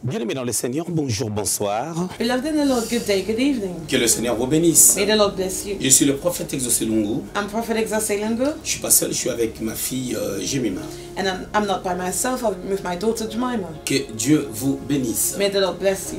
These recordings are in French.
Bien-aimés dans le Seigneur, bonjour, bonsoir. Beloved in the Lord, good day, good evening. Que le Seigneur vous bénisse. May the Lord bless you. Je suis le prophète Exaucé Lungu. I'm Prophet Exaucé Lungu. Je suis pas seul, je suis avec ma fille Jemima. And I'm not by myself, I'm with my daughter Jemima. Que Dieu vous bénisse. May the Lord bless you.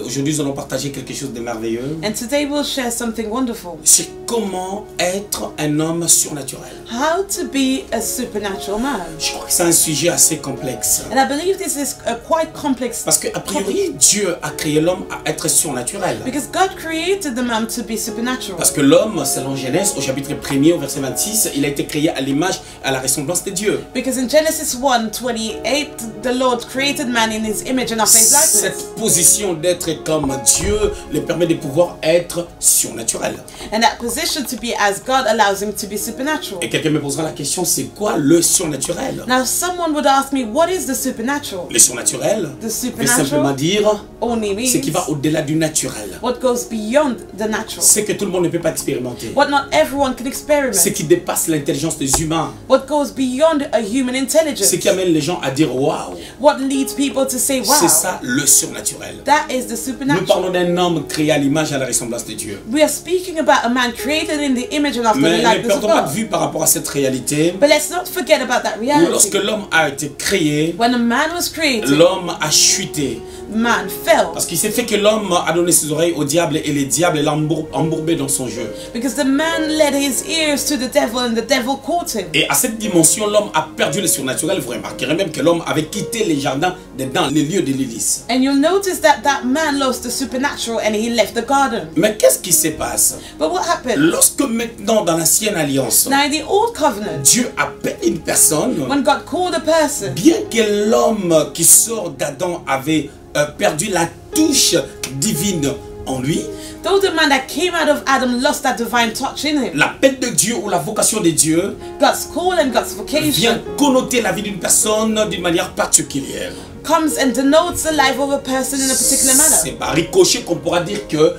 Aujourd'hui, nous allons partager quelque chose de merveilleux. And today we'll share something wonderful. C'est comment être un homme surnaturel. How to be a supernatural man. Je crois que c'est un sujet assez complexe. And I believe this is a quite complex Parce qu'a priori, Dieu a créé l'homme à être surnaturel. because God created the man to be supernatural. Parce que l'homme, selon Genèse, au chapitre 1er, au verset 26, il a été créé à l'image, à la ressemblance de Dieu. Because in Genesis 1:28, the Lord created man in his image and after his likeness. Cette position d'être comme Dieu lui permet de pouvoir être surnaturel. And that position to be as God allows him to be supernatural. Et quelqu'un me posera la question, c'est quoi le surnaturel? Now someone would ask me, what is the supernatural? Le surnaturel The veut supernatural simplement dire only ce qui means va au-delà du naturel. what goes beyond the natural. Ce que tout le monde ne peut pas expérimenter. What not everyone can experiment. Ce qui dépasse l'intelligence des humains. What goes beyond a human intelligence. Ce qui amène les gens à dire waouh. What leads people to say, wow, C'est ça le surnaturel. that is the Nous supernatural. parlons d'un homme créé à l'image et à la ressemblance de Dieu. We are speaking about a man created in the image and after Mais the ne likeness of perdons pas de God. vue par rapport à cette réalité. But let's not forget about that Lorsque reality. l'homme a été créé, When a man was created, l'homme a chuté. man fell. Parce qu'il s'est fait que l'homme a donné ses oreilles au diable et le diable l'a embourbé dans son jeu. Because the man led his ears to the devil and the devil caught him. Et à cette dimension, l'homme a perdu le surnaturel. Vous remarquerez même que l'homme avait quitté les jardins dans les lieux de l'hélice. And you'll notice that that man lost the supernatural and he left the garden. Mais qu'est-ce qui se passe? But what happened? Lorsque maintenant dans l'ancienne alliance, Now in the old covenant, Dieu appelle une personne, when God called a person, bien que l'homme qui sort d'Adam avait perdu la touche divine en lui, though the man that came out of Adam lost that divine touch in him, l'appel de Dieu ou la vocation de Dieu God's call and God's vocation vient connoter la vie d'une personne d'une manière particulière. comes and denotes the life of a person in a particular manner. C'est par ricochet qu'on pourra dire que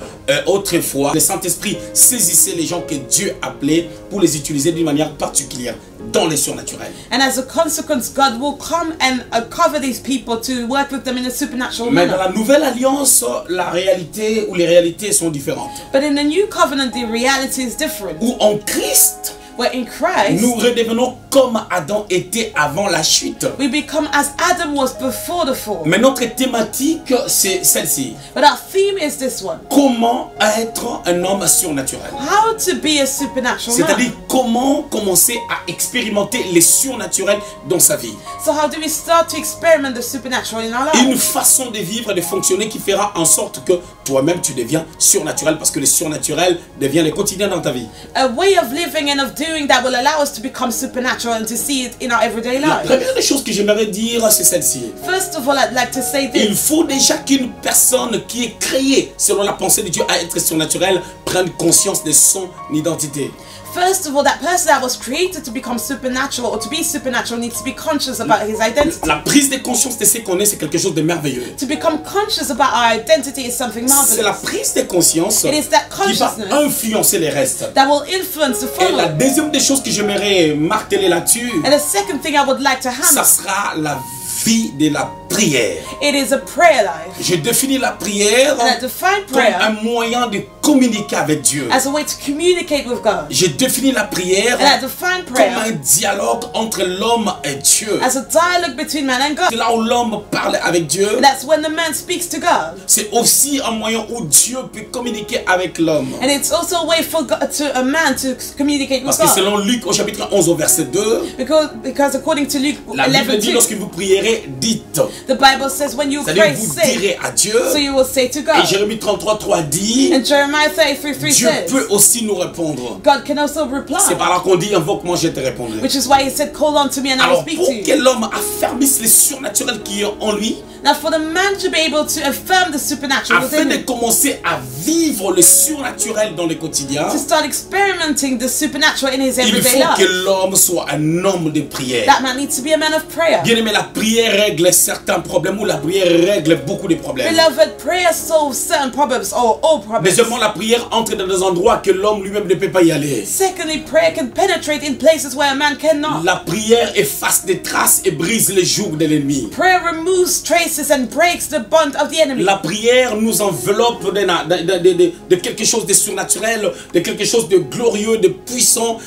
autrefois, le Saint-Esprit saisissait les gens que Dieu appelait pour les utiliser d'une manière particulière dans les surnaturels. And as a consequence, God will come and cover these people to work with them in a supernatural Mais dans manner. la nouvelle alliance, la réalité ou les réalités sont différentes. But in the new covenant, the reality is different. Où en Christ, Where in Christ, nous redevenons comme Adam était avant la chute. we become as Adam was before the fall. Mais notre thématique, c'est celle-ci. But our theme is this one. Comment être un homme surnaturel? How to be a supernatural C'est-à-dire man. comment commencer à expérimenter les surnaturels dans sa vie. So how do we start to experiment the supernatural in our Une lives? façon de vivre et de fonctionner qui fera en sorte que toi-même tu deviens surnaturel parce que le surnaturel devient le quotidien dans ta vie. A way of living and of doing that will allow us to become supernatural and to see it in our everyday La life. première des choses que j'aimerais dire, c'est celle-ci. First of all, I'd like to say Il this. faut déjà qu'une personne qui est créée selon la pensée de Dieu à être surnaturelle prenne conscience de son identité. First of all, that person that was created to become supernatural or to be supernatural needs to be conscious about his identity. La prise de conscience de ce qu'on est, c'est quelque chose de merveilleux. To become conscious about our identity is something C'est la marvelous. prise de conscience It is that qui va consciousness influencer les restes. that will influence the Et la following. deuxième des choses que j'aimerais marteler là-dessus, And the second thing I would like to ça hammer, sera la vie de la prière. it is a prayer life. Je définis la prière And I define comme un prayer moyen de communiquer avec Dieu. as a way to communicate with God. Je définis la prière And I define comme un prayer dialogue entre l'homme et Dieu. as a dialogue between man and God. C'est là où l'homme parle avec Dieu. And that's when the man speaks to God. C'est aussi un moyen où Dieu peut communiquer avec l'homme. And it's also a way for God, to a man to communicate with Parce que God. selon Luc au chapitre 11 au verset 2, Because according to Luke la Bible dit 11:2, lorsque vous prierez, dites. the Bible says when you C'est-à-dire pray, vous say. direz à Dieu. So you will say to Et God. Jérémie 33:3 dit, And Jeremiah 33:3 Dieu peut says, aussi nous répondre. God can also C'est reply. par là qu'on dit, invoque-moi, je te répondrai. Which is why he said, call on to me and I will Alors speak pour to que you. l'homme affermisse les surnaturels qui est en lui, Now for the man to be able to affirm the supernatural afin within de him, commencer à vivre le surnaturel dans le quotidien, to start experimenting the supernatural in his il everyday faut que life, l'homme soit un homme de prière. that man needs to be a man of prayer. Bien aimé, la prière règle certains problèmes ou la prière règle beaucoup de problèmes. Beloved, prayer solves certain problems or all problems. Deuxièmement, la prière entre dans des endroits que l'homme lui-même ne peut pas y aller. Secondly, prayer can penetrate in places where a man cannot. La prière efface des traces et brise les jours de l'ennemi. Prayer removes traces slices and breaks the bond of the enemy. La prière nous enveloppe de quelque chose de surnaturel, de quelque chose de glorieux, de puissant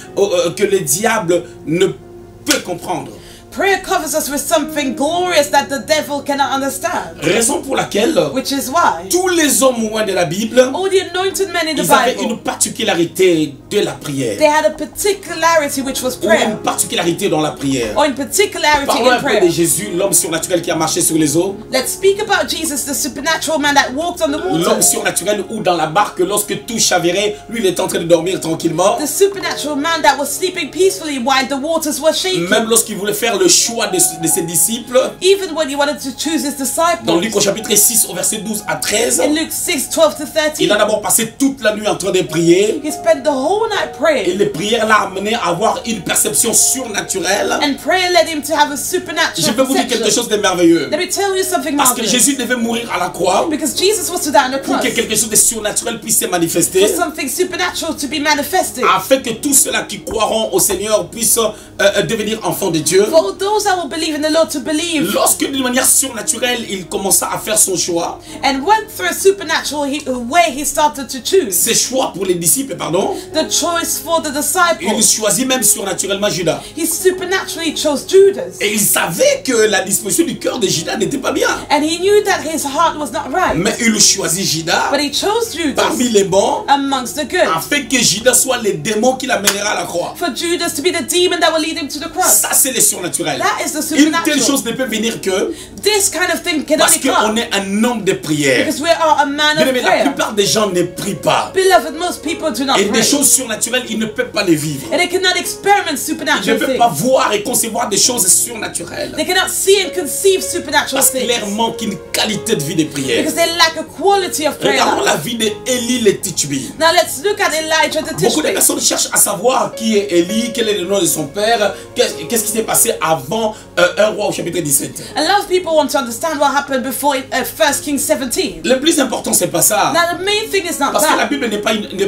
que le diable ne peut comprendre. Prayer covers us with something glorious that the devil cannot understand. Raison pour laquelle Which is why tous les hommes ouins de la Bible, all the anointed men in the ils avaient Bible, une particularité de la prière. they had a particularity which was Ou prayer. une particularité dans la prière. Or in particularity Parlons un in peu prayer. de Jésus, l'homme surnaturel qui a marché sur les eaux. Let's speak about Jesus, the supernatural man that walked on the L'homme water. surnaturel où dans la barque, lorsque tout chavirait, lui il est en train de dormir tranquillement. The supernatural man that was sleeping peacefully while the waters were shaking. Même lorsqu'il voulait faire le choix de ses disciples. Even when he wanted to choose his Dans Luc au disciples. chapitre 6 au verset 12 à 13. In Luke 6, 12 to Il a 13. d'abord passé toute la nuit en train de prier. He spent the whole night Et praying. les prières l'ont amené à avoir une perception surnaturelle. And prayer led him to have a Je supernatural vais vous dire quelque perception. chose de merveilleux. Let me tell you something Parce que marvelous. Jésus devait mourir à la croix Because Jesus was to die on the pour cross. que quelque chose de surnaturel puisse se manifester. For something supernatural to be manifested. Afin que tous ceux-là qui croiront au Seigneur puissent devenir enfants de Dieu. For those that will believe in the Lord to believe. Lorsque d'une manière surnaturelle, il commença à faire son choix. And went through a supernatural way he started to choose. Ses choix pour les disciples, pardon. The choice for the Il disciples. choisit même surnaturellement Judas. He supernaturally chose Judas. Et il savait que la disposition du cœur de Judas n'était pas bien. And he knew that his heart was not right. Mais il choisit Judas But he chose Judas parmi les bons, amongst the good. afin que Judas soit les démons qui l'amènera à la croix. For Judas to be the demon that will lead him to the cross. Ça, c'est le surnaturel. That is the Une telle supernatural. chose ne peut venir que This kind of thing can parce only come qu'on est un homme de prière. because we are a man of Mais la prayer. plupart des gens ne prient pas. Beloved, most people do not Et des pray. choses surnaturelles, ils ne peuvent pas les vivre. And they cannot experiment Ils ne supernatural peuvent pas things. voir et concevoir des choses surnaturelles. They cannot see and conceive supernatural Parce qu'il leur things. manque une qualité de vie de prière. Because they lack a quality of prayer. Regardons la vie d'Élie le Tishbi. Now let's look at Elijah the Beaucoup de Tishbe. personnes cherchent à savoir qui est Élie, quel est le nom de son père, qu'est-ce qui s'est passé avant 1 roi au chapitre 17. A lot of people want to understand what happened before 1 Kings 17. Le plus important, c'est pas ça. Now the main thing is not Parce que la that. Bible n'est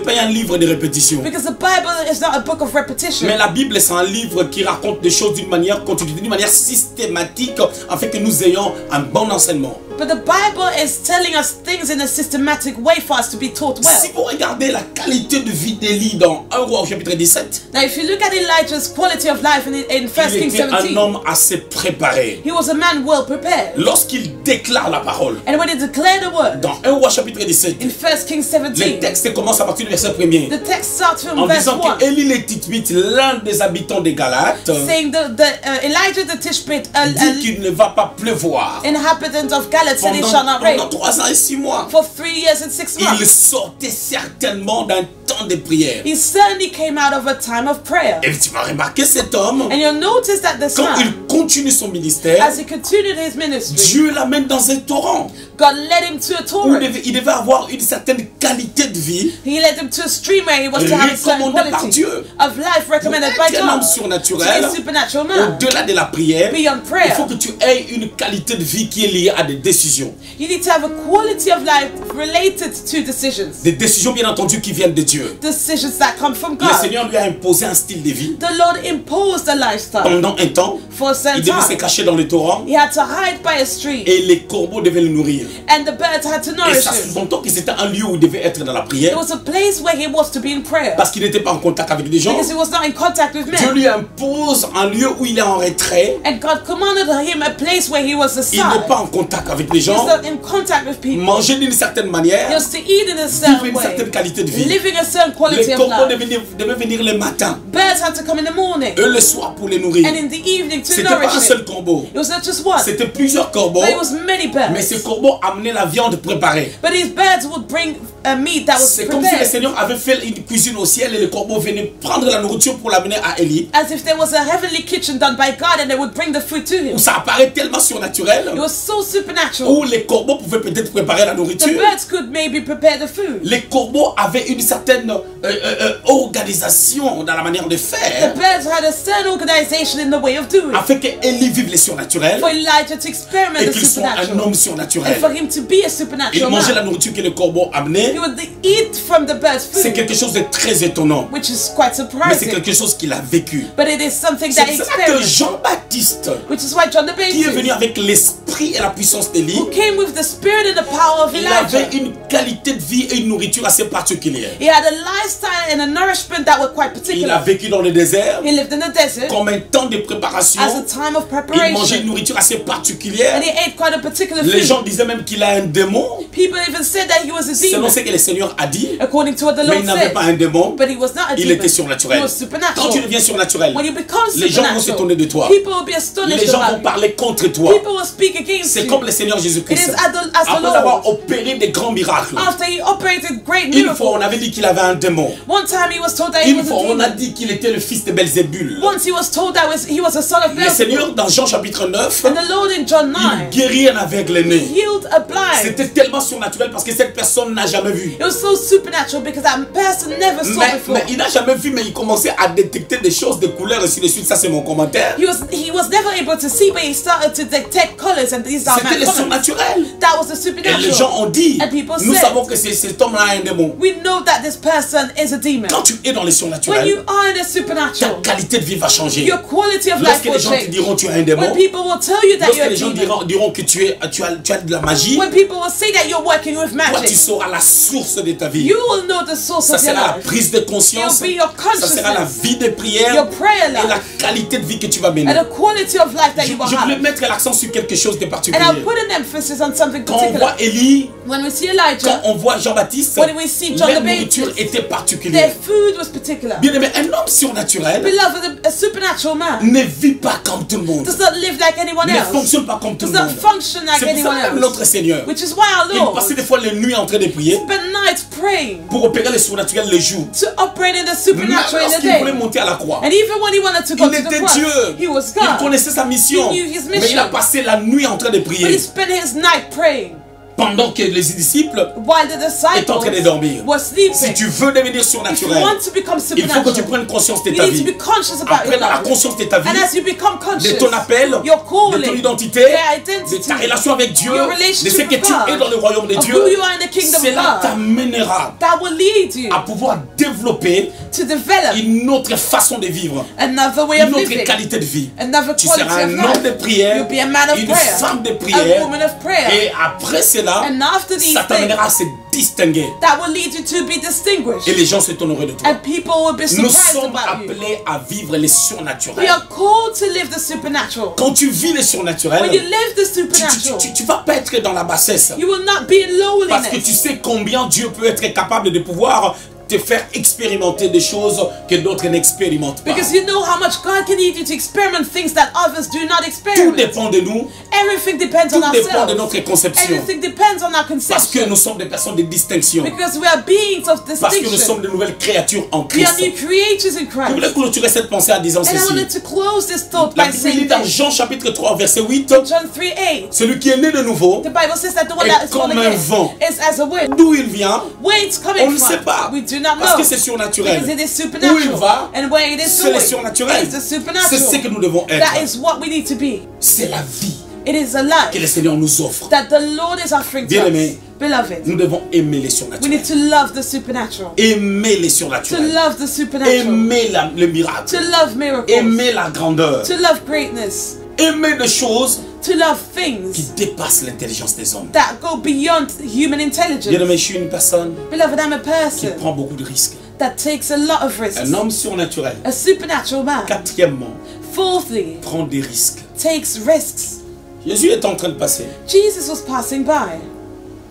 pas un livre de répétition. Because the Bible is not a book of repetition. Mais la Bible, c'est un livre qui raconte des choses d'une manière continue, d'une manière systématique, afin que nous ayons un bon enseignement. But the Bible is telling us things in a systematic way for us to be taught well. Si vous regardez la qualité de vie d'Élie dans 1 roi au chapitre 17, Now if you look at Elijah's quality of life in 1 il Kings était un 17, homme assez préparé. he was a man well prepared. Lorsqu'il déclare la parole, And when he declared the word dans 1 roi chapitre 17, in 1 Kings le 17, texte commence à partir du verset 1er. the text starts from En verse disant 1, que Élie le Tishbite, l'un des habitants des Galates, saying Elijah the Tishbite, dit qu'il ne va pas pleuvoir inhabitant of Galaad, said it shall not pendant rain 3 ans et 6 mois. for 3 years and 6 Il months. sortait certainement d'un temps de prière. He certainly came out of a time of prayer. Et tu vas remarquer cet homme, And you'll notice that this quand il man, continue son ministère, as he continued his ministry, Dieu l'amène dans un torrent God led him to a où torrent. il devait avoir une certaine qualité de vie. He led him to a stream where he was to have a certain Recommandé par quality Dieu. of life recommended by Être un homme God. To surnaturel, be a supernatural man. au-delà de la prière, Beyond il prayer, faut que tu aies une qualité de vie qui est liée à des décisions. you need to have a quality of life related to decisions. Des décisions bien entendu qui viennent de Dieu. Decisions that come from Le God. Seigneur lui a imposé un style de vie. The Lord imposed a lifestyle Pendant un temps, for a il certain devait se time. cacher dans le torrent He had to hide by a stream, et les corbeaux devaient le nourrir. and the birds had to Et nourish ça him. sous-entend que c'était un lieu où il devait être dans la It prière was a place where he was to be in prayer parce qu'il n'était pas en contact avec des gens. because he was not in contact with Dieu men. lui impose un lieu où il est en retrait. And God commanded him a place where he was Il n'est aside. pas en contact avec les He was gens. not in contact with people. Manger d'une certaine He manière, was to eat in a vivre certain une certaine way, qualité de vie. living a certain quality Les of corbeaux life. devaient venir le matin, Birds had to come in the morning eux le soir pour les nourrir. and in the evening to C'était pas un nourish seul him. corbeau, It was not just one, c'était plusieurs corbeaux. but it was many Mais ces birds. corbeaux amenaient la viande préparée. But these birds would bring a meat that was C'est comme si le prepared, Seigneur avait fait une cuisine au ciel et les corbeaux venaient prendre la nourriture pour l'amener à Élie. as if there was a heavenly kitchen done by God and they would bring the food to him. Où ça apparaît tellement surnaturel, It was so supernatural. où les corbeaux pouvaient peut-être préparer la The nourriture. birds could maybe prepare the food. Les corbeaux avaient une certaine organisation dans la manière de The faire, birds had a certain organization in the way of doing, afin que Élie vive les surnaturels for Elijah to experiment et the qu'il soit un supernatural, homme and surnaturel. for him to be a Il supernatural mangeait la man. nourriture que les corbeaux amenaient. He would eat from the birds' C'est food, quelque chose de très étonnant, which is quite mais c'est surprising. quelque chose qu'il a vécu. But it is something C'est that he pour cela que experienced, Jean-Baptiste, which is why John the qui est venu Baptist, avec l'esprit et la puissance de Élie, who came with the spirit and the power of il avait Elijah. une qualité de vie et une nourriture assez particulière. He had a lifestyle and a nourishment that were quite Il a particular. vécu dans le désert He lived in the desert comme un temps de préparation. as a time of Il mangeait preparation. une nourriture assez particulière. And he ate quite a particular Les food. gens disaient même qu'il a un démon. People even said that he was a Selon demon, ce que le Seigneur a dit. according to what the Mais Lord il n'avait said. pas un démon. But he was not a Il demon. était surnaturel. He was Quand tu supernatural. deviens surnaturel, When you become les gens vont s'étonner de toi. supernatural, people will be astonished Les gens vont about you. parler contre toi. People will speak against C'est you. comme le Seigneur It Jésus-Christ. is as the Après Lord. avoir opéré des grands miracles. After he operated great Une fois, on miracles. avait dit qu'il avait un démon. One time he was told that he Une was fois, a on a demon. dit qu'il était le fils de Belzébul. Once he was told that he was a son of Le Seigneur, Beelzebub. dans Jean chapitre 9, And the Lord in John il 9 guérit un aveugle-né. healed a blind. C'était tellement surnaturel parce que cette personne n'a jamais vu. It was so supernatural because that person never saw before. Mais il n'a jamais vu, mais il commençait à détecter des choses, des couleurs, et ainsi de suite. Ça, c'est mon commentaire. He was never able to see, but he started to detect colors, and these are C'était my le colors. surnaturel. That was the Et les supernatural. gens ont dit, And people nous said, savons que cet homme-là a un démon. we know that this person is a demon. Quand tu es dans les When surnaturels, you are in the ta supernatural, qualité de vie va changer. your quality of life Lorsque will les gens te change. diront tu as un démon, When people will tell you that lorsque you're a les gens demon, diront que tu as de la magie, when people will say that you're working with toi tu magic, sauras la source de ta vie. you will know the source Ça of your sera la life. prise de conscience, It'll be your ça sera la consciousness, vie de prière your prayer et la life, qualité de vie que tu vas mener. and the quality of life that Je you will voulais have. mettre l'accent sur quelque chose de And particulier. I'll put an emphasis on something Quand on voit particular. Élie, When we see quand Elijah, on voit Jean-Baptiste, when we see John leur the nourriture Baptist, était their particulière. food was particular. Bien aimé, un homme surnaturel Beloved, a supernatural man ne vit pas comme tout le monde, does not live like anyone ne else, fonctionne pas comme tout does le not monde. function like C'est pour anyone ça même else. notre Seigneur, Which is why our il Lord passait des fois les nuits en train de prier spent nights praying pour opérer le surnaturel le jour. to operate in the Même supernatural in the lorsqu'il voulait day. monter à la croix, And even when he wanted to go il to the était cross, Dieu. he was Il God. connaissait sa mission, He knew his mais il a mission. passé la nuit en train de But he prier spent his night praying pendant que les disciples while the étaient en train de disciples dormir. were Si sleeping. tu veux devenir If you surnaturel, want to become il faut que tu supernatural, prennes conscience de you ta need to vie. be conscious about Après, your dans la life. conscience de ta vie, And as you become de conscious, ton appel, your de ton calling, identité, your de identity, ta relation avec Dieu, your de relationship ce que with tu es God, dans le royaume de of Dieu, who you are in the kingdom of cela God, t'amènera that will lead you à pouvoir développer to develop une autre façon de vivre, another way of une autre living, qualité de vie. another Tu quality seras of un homme de life. prière, You'll be a man of une prayer, femme de a prière, woman of prayer. et après cela, And after these ça t'amènera à things, se distinguer. that will lead you to be distinguished. Et les gens s'étonneraient de toi. And people will be Nous surprised sommes about you. appelés à vivre les We surnaturels. are called to live the supernatural. Quand tu vis les surnaturels, When you live the supernatural, tu vas pas être dans la bassesse. you will not be in Parce que tu lowliness. sais combien Dieu peut être capable de pouvoir te faire expérimenter des choses que d'autres n'expérimentent pas. Because you know how much God can lead you to experiment things that others do not Tout experiment. dépend de nous, Everything depends tout on dépend de ourselves. notre conception. Everything depends on our Parce que conception. nous sommes des personnes de distinction. Because we are beings of Parce que nous sommes distinction. de nouvelles créatures en We are Christ. new creatures in Je voulais Christ. clôturer cette pensée en disant And I ceci. wanted to close this thought La by Bible dit saying dans this. Jean chapitre 3 verset 8, John 3:8. celui qui est né de nouveau, The Bible says that the one Et that is born comme un again vent. is as a wind. d'où il vient, Where it's on coming ne sait from, pas. we do not Parce know. que c'est surnaturel. Because it is Où il supernatural. va, And where it is c'est le going, surnaturel. it is the C'est ce supernatural. que nous devons That être. is what we need to be. C'est la vie It is a que le life Seigneur nous offre. that the Lord is offering to Bien-aimés, us. Beloved, nous devons aimer les we surnaturels. need to love the supernatural. Aimer les To surnaturels. love the supernatural. Aimer le miracle. To love miracles. Aimer la grandeur. To love greatness. Aimer des choses To love qui things dépassent l'intelligence des hommes. that go beyond human intelligence. Bien-aimé, je suis une personne Beloved, I'm a qui person prend beaucoup de risques. that takes a lot of risks. Un homme surnaturel. A supernatural man. Quatrièmement, Fourthly, prend des risques. takes risks. Jésus est en train de passer. Jesus was passing by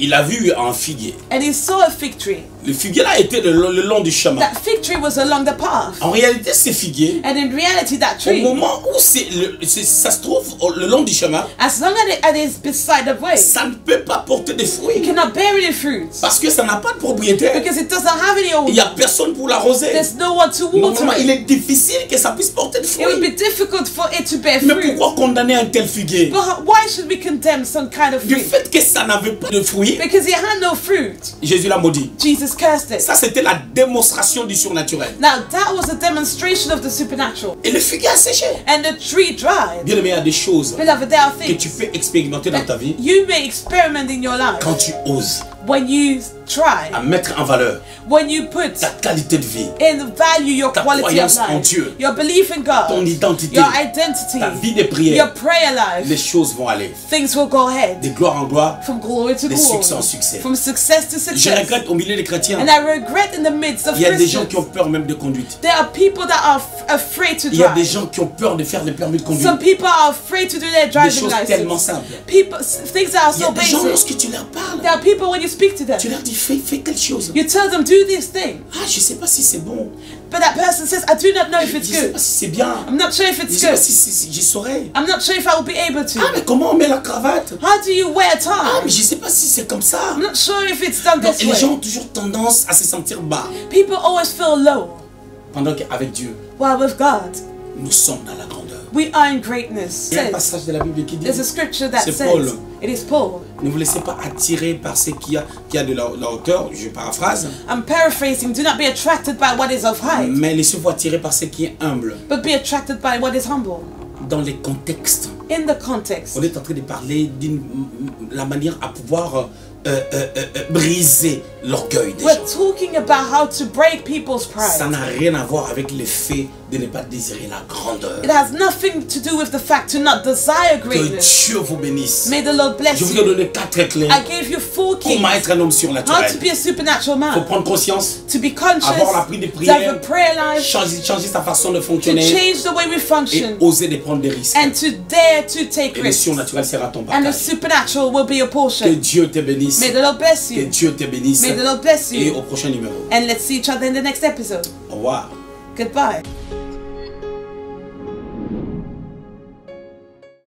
Il a vu un figuier. and he saw a fig tree. Le figuier là était le long du chemin. That fig tree was along the path. En réalité, ces figuiers, And in reality, that au tree, moment où ça se trouve le long du chemin, as long as it is beside the way, ça ne peut pas porter de it fruits. cannot bear any fruits Parce que ça n'a pas de propriétaire. because it doesn't have any Il n'y a owner. personne pour l'arroser. There's no one to water Normalement, il it. est difficile que ça puisse porter de It would fruits. be difficult for it to bear Mais fruit. pourquoi condamner un tel figuier? But why should we condemn some kind of Du fruit? fait que ça n'avait pas de fruits, Because it had no fruit. Jésus l'a maudit. Jesus cursed it. Ça, c'était la démonstration du surnaturel. Now that was a demonstration of the supernatural. Et le figuier a séché. And the tree dried. Bien aimé, il y a des choses Beloved, there are que tu things peux expérimenter dans ta vie you may experiment in your life quand tu oses. when you try, à mettre en valeur when you put ta qualité de vie, in value your ta quality of croyance en life, Dieu, your belief in God, ton identité, your identity, ta vie de prière, your prayer les life, choses vont aller things will go ahead. de gloire en gloire, From glory to de glory, succès en succès. from success to Je success. regrette au milieu des chrétiens, And I regret in the midst of il y a des gens qui Christians, ont peur même de conduite. there are people that are afraid to Il y a des drive. gens qui ont peur de faire des permis de conduite. Some people are afraid to do their Des driving choses tellement license. simples. People, things that are Il y a so des gens, basic. lorsque tu leur parles, There are people when you speak to them, tu leur dis fais quelque chose. you tell them do this thing, Ah, je sais pas si c'est bon. but that person says, I do not know if Je it's sais good. pas si c'est bien. I'm not sure if Je it's sais pas good. si je saurais. I'm not sure if I will be able Ah, to. mais comment on met la cravate? How do you wear a Ah, mais tie? je sais pas si c'est comme ça. I'm not sure if it's done Donc, this et les gens way. ont toujours tendance à se sentir bas. People always feel low. Pendant qu'avec Dieu, While with God, nous sommes dans la grandeur. we are in greatness. Il y a un Says, passage de la Bible qui dit, there's a scripture that c'est says, Paul. it is Paul. Ne vous laissez pas attirer par ce qui a de la hauteur, je paraphrase, I'm paraphrasing, do not be attracted by what is of height, mais laissez-vous attirer par ce qui est humble. but be attracted by what is humble. Dans les contextes, In the context, on est en train de parler de la manière à pouvoir briser l'orgueil des we're gens. talking about how to break people's Ça pride. n'a rien à voir avec le fait de ne pas désirer la grandeur. It has nothing to do with the fact to not desire Que greatness. Dieu vous bénisse. May the Lord bless Je vous ai you. donné 4 clés. I gave you 4 keys. Comment être un homme How to surnaturel. be a supernatural Il faut man. prendre conscience, To be conscious, avoir l'appris de to have a prière, prayer life, changer sa façon de to fonctionner change the way we et function, oser de prendre des risques. and to dare to take Et le risks. surnaturel sera ton And the partage. supernatural will be your Que portion. Dieu te bénisse. May the Lord bless Que you. Dieu te bénisse. May the Lord bless Et you. au prochain numéro. And let's see each other in the next episode. Au revoir. Goodbye.